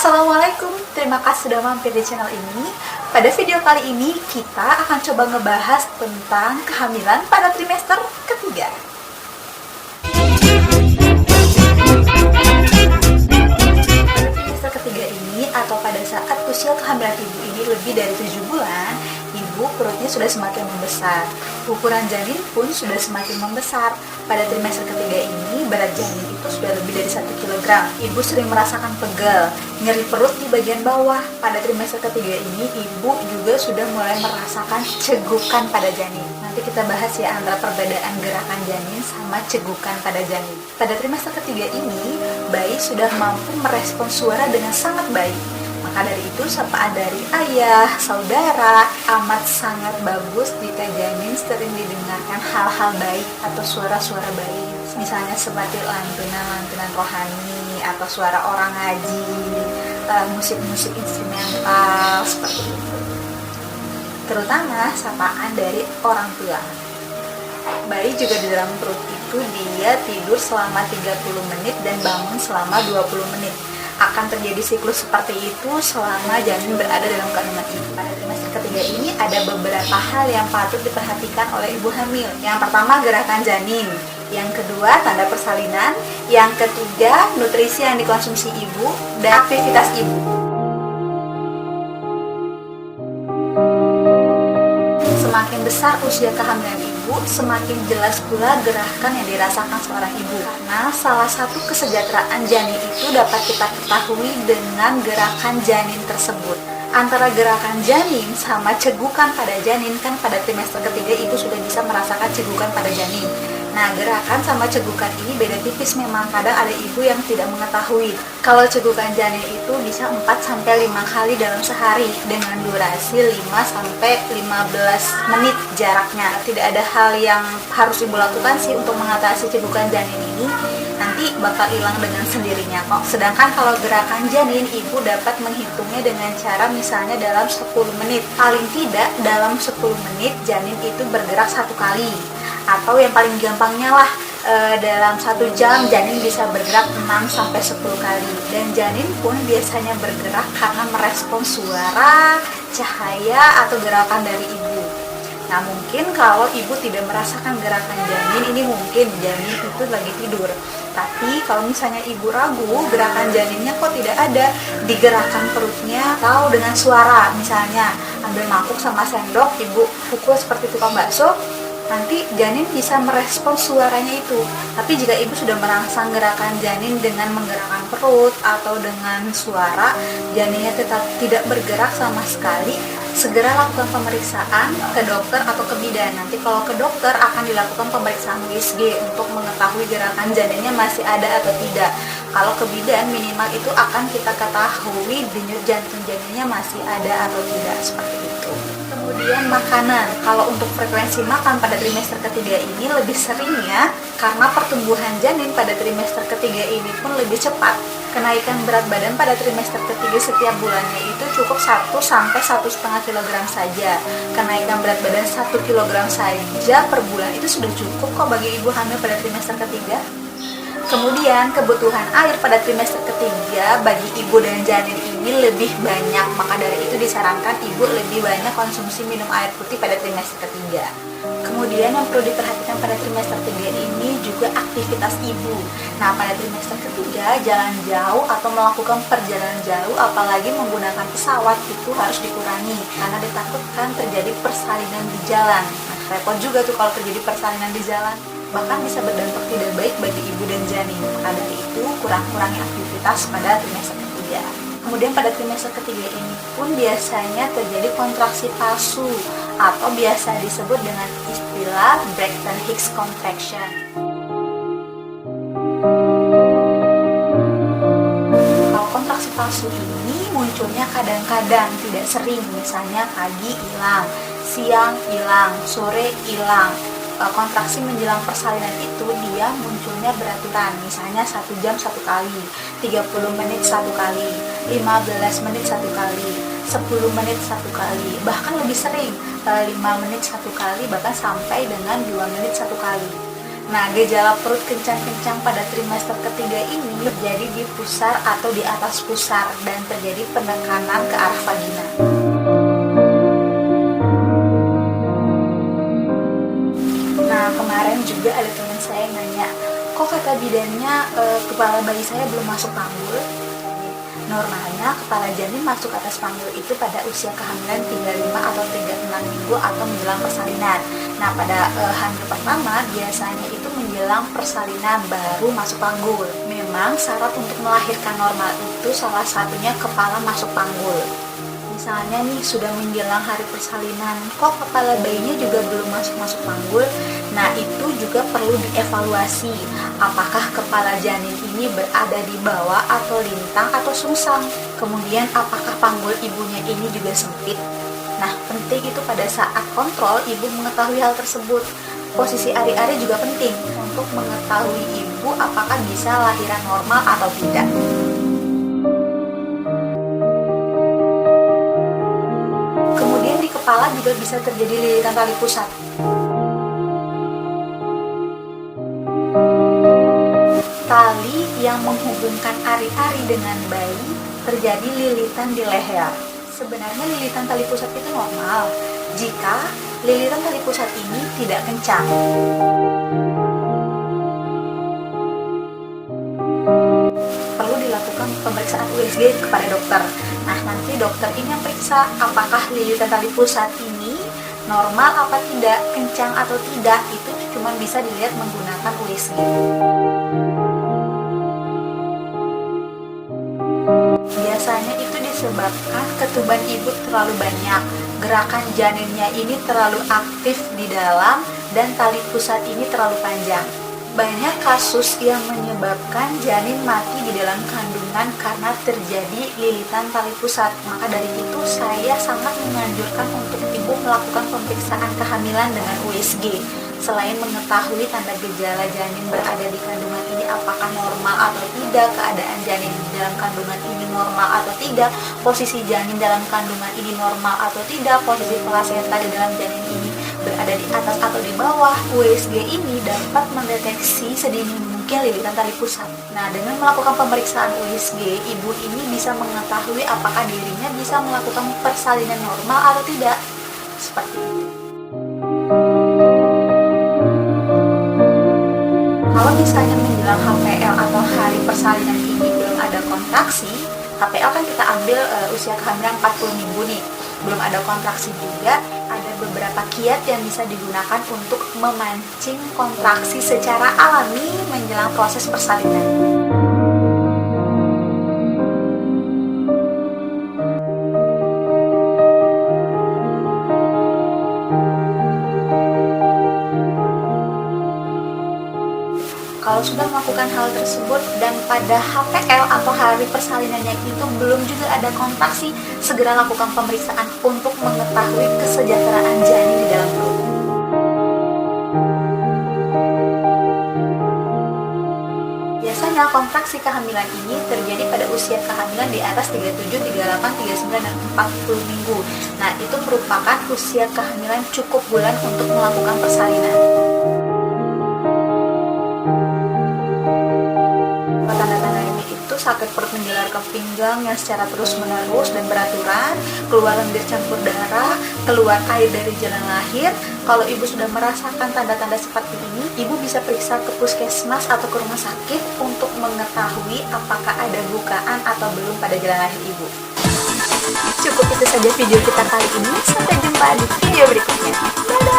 Assalamualaikum, terima kasih sudah mampir di channel ini. Pada video kali ini kita akan coba ngebahas tentang kehamilan pada trimester ketiga. Pada trimester ketiga ini atau pada saat usia kehamilan ibu ini lebih dari 7 bulan, ibu perutnya sudah semakin membesar. Ukuran janin pun sudah semakin membesar. Pada trimester ketiga ini, berat janin itu sudah lebih dari 1 kg. Ibu sering merasakan pegal, nyeri perut di bagian bawah. Pada trimester ketiga ini, ibu juga sudah mulai merasakan cegukan pada janin. Nanti kita bahas ya antara perbedaan gerakan janin sama cegukan pada janin. Pada trimester ketiga ini, bayi sudah mampu merespons suara dengan sangat baik. Maka dari itu, sapaan dari ayah, saudara amat sangat bagus jika janin sering didengarkan hal-hal baik atau suara-suara baik. Misalnya seperti lantunan-lantunan rohani atau suara orang ngaji, musik-musik instrumental seperti itu. Terutama sapaan dari orang tua. Bayi juga di dalam perut itu dia tidur selama 30 menit dan bangun selama 20 menit. Akan terjadi siklus seperti itu selama janin berada dalam kandungan ibu. Pada trimester ketiga ini ada beberapa hal yang patut diperhatikan oleh ibu hamil. Yang pertama, gerakan janin. Yang kedua, tanda persalinan. Yang ketiga, nutrisi yang dikonsumsi ibu dan aktivitas ibu. Semakin besar usia kehamilan ibu, semakin jelas pula gerakan yang dirasakan seorang ibu. Karena salah satu kesejahteraan janin itu dapat kita ketahui dengan gerakan janin tersebut. Antara gerakan janin sama cegukan pada janin, kan pada trimester ketiga ibu sudah bisa merasakan cegukan pada janin. Nah, gerakan sama cegukan ini beda tipis memang. Kadang ada ibu yang tidak mengetahui. Kalau cegukan janin itu bisa 4-5 kali dalam sehari dengan durasi 5-15 menit jaraknya. Tidak ada hal yang harus ibu lakukan sih untuk mengatasi cegukan janin ini. Nanti bakal hilang dengan sendirinya kok. Sedangkan kalau gerakan janin, ibu dapat menghitungnya dengan cara misalnya dalam 10 menit. Paling tidak dalam 10 menit janin itu bergerak 1 kali. Atau yang paling gampangnya lah, dalam 1 jam janin bisa bergerak 6-10 kali. Dan janin pun biasanya bergerak karena merespons suara, cahaya, atau gerakan dari ibu. Nah, mungkin kalau ibu tidak merasakan gerakan janin, ini mungkin janin itu lagi tidur. Tapi kalau misalnya ibu ragu, gerakan janinnya kok tidak ada, digerakkan perutnya atau dengan suara. Misalnya ambil mangkuk sama sendok, ibu pukul seperti tukang bakso, nanti janin bisa merespons suaranya itu. Tapi jika ibu sudah merangsang gerakan janin dengan menggerakkan perut atau dengan suara, janinnya tetap tidak bergerak sama sekali, segera lakukan pemeriksaan ke dokter atau ke bidan. Nanti kalau ke dokter akan dilakukan pemeriksaan USG untuk mengetahui gerakan janinnya masih ada atau tidak. Kalau ke bidan, minimal itu akan kita ketahui denyut jantung janinnya masih ada atau tidak, seperti itu. Kemudian makanan. Kalau untuk frekuensi makan pada trimester ketiga ini lebih seringnya karena pertumbuhan janin pada trimester ketiga ini pun lebih cepat. Kenaikan berat badan pada trimester ketiga setiap bulannya itu cukup 1-1,5 kg saja. Kenaikan berat badan 1 kg saja per bulan itu sudah cukup kok bagi ibu hamil pada trimester ketiga. Kemudian kebutuhan air pada trimester ketiga bagi ibu dan janin ini lebih banyak. Maka dari itu disarankan ibu lebih banyak konsumsi minum air putih pada trimester ketiga. Kemudian yang perlu diperhatikan pada trimester ketiga ini juga aktivitas ibu. Nah, pada trimester ketiga jalan jauh atau melakukan perjalanan jauh, apalagi menggunakan pesawat, itu harus dikurangi karena ditakutkan terjadi persalinan di jalan. Nah, repot juga tuh kalau terjadi persalinan di jalan. Bahkan bisa berdampak tidak baik bagi ibu dan janin. Maka dari itu, kurang-kurangi aktivitas pada trimester ketiga. Kemudian pada trimester ketiga ini pun biasanya terjadi kontraksi palsu atau biasa disebut dengan istilah Braxton Hicks contraction. Kalau kontraksi palsu ini munculnya kadang-kadang, tidak sering. Misalnya pagi hilang, siang hilang, sore hilang. Kontraksi menjelang persalinan itu dia munculnya beraturan, misalnya 1 jam 1 kali, 30 menit 1 kali, 15 menit 1 kali, 10 menit 1 kali, bahkan lebih sering 5 menit 1 kali, bahkan sampai dengan 2 menit 1 kali. Nah, gejala perut kencang-kencang pada trimester ketiga ini terjadi di pusar atau di atas pusar dan terjadi penekanan ke arah vagina. Nah, kemarin juga ada teman saya yang nanya, kok kata bidannya kepala bayi saya belum masuk panggul? Normalnya kepala janin masuk atas panggul itu pada usia kehamilan 35 atau 36 minggu atau menjelang persalinan. Nah, pada hamil pertama biasanya itu menjelang persalinan baru masuk panggul. Memang syarat untuk melahirkan normal itu salah satunya kepala masuk panggul. Misalnya nih sudah menjelang hari persalinan, kok kepala bayinya juga belum masuk panggul? Nah, itu juga perlu dievaluasi. Apakah kepala janin ini berada di bawah atau lintang atau sungsang? Kemudian apakah panggul ibunya ini juga sempit? Nah, penting itu pada saat kontrol ibu mengetahui hal tersebut. Posisi ari-ari juga penting untuk mengetahui ibu apakah bisa lahiran normal atau tidak. Kemudian di kepala juga bisa terjadi lilitan tali pusat. Tali yang menghubungkan ari-ari dengan bayi terjadi lilitan di leher. Sebenarnya lilitan tali pusat itu normal jika lilitan tali pusat ini tidak kencang. Perlu dilakukan pemeriksaan USG kepada dokter. Nah, nanti dokter ini yang periksa apakah lilitan tali pusat ini normal apa tidak, kencang atau tidak. Itu cuma bisa dilihat menggunakan USG. Biasanya itu disebabkan ketuban ibu terlalu banyak, gerakan janinnya ini terlalu aktif di dalam, dan tali pusat ini terlalu panjang. Banyak kasus yang menyebabkan janin mati di dalam kandungan karena terjadi lilitan tali pusat. Maka dari itu saya sangat menganjurkan untuk ibu melakukan pemeriksaan kehamilan dengan USG. Selain mengetahui tanda gejala janin berada di kandungan ini apakah normal atau tidak, keadaan janin di dalam kandungan ini normal atau tidak, posisi janin dalam kandungan ini normal atau tidak, posisi plasenta di dalam janin ini berada di atas atau di bawah. USG ini dapat mendeteksi sedini mungkin lilitan tali pusat. Nah, dengan melakukan pemeriksaan USG, ibu ini bisa mengetahui apakah dirinya bisa melakukan persalinan normal atau tidak. Seperti itu. Kalau misalnya menjelang HPL atau hari persalinan ini belum ada kontraksi, HPL kan kita ambil usia kehamilan 40 minggu nih, belum ada kontraksi juga, ada beberapa kiat yang bisa digunakan untuk memancing kontraksi secara alami menjelang proses persalinan. Kalau sudah melakukan hal tersebut dan pada HPL atau hari persalinannya itu belum juga ada kontraksi, segera lakukan pemeriksaan untuk mengetahui kesejahteraan janin di dalam perut. Biasanya kontraksi kehamilan ini terjadi pada usia kehamilan di atas 37, 38, 39, dan 40 minggu. Nah, itu merupakan usia kehamilan cukup bulan untuk melakukan persalinan. Sakit perut menjalar ke pinggang yang secara terus-menerus dan beraturan, keluar lendir campur darah, keluar air dari jalan lahir. Kalau ibu sudah merasakan tanda-tanda seperti ini, ibu bisa periksa ke puskesmas atau ke rumah sakit untuk mengetahui apakah ada bukaan atau belum pada jalan lahir ibu. Cukup itu saja video kita kali ini. Sampai jumpa di video berikutnya. Dadah!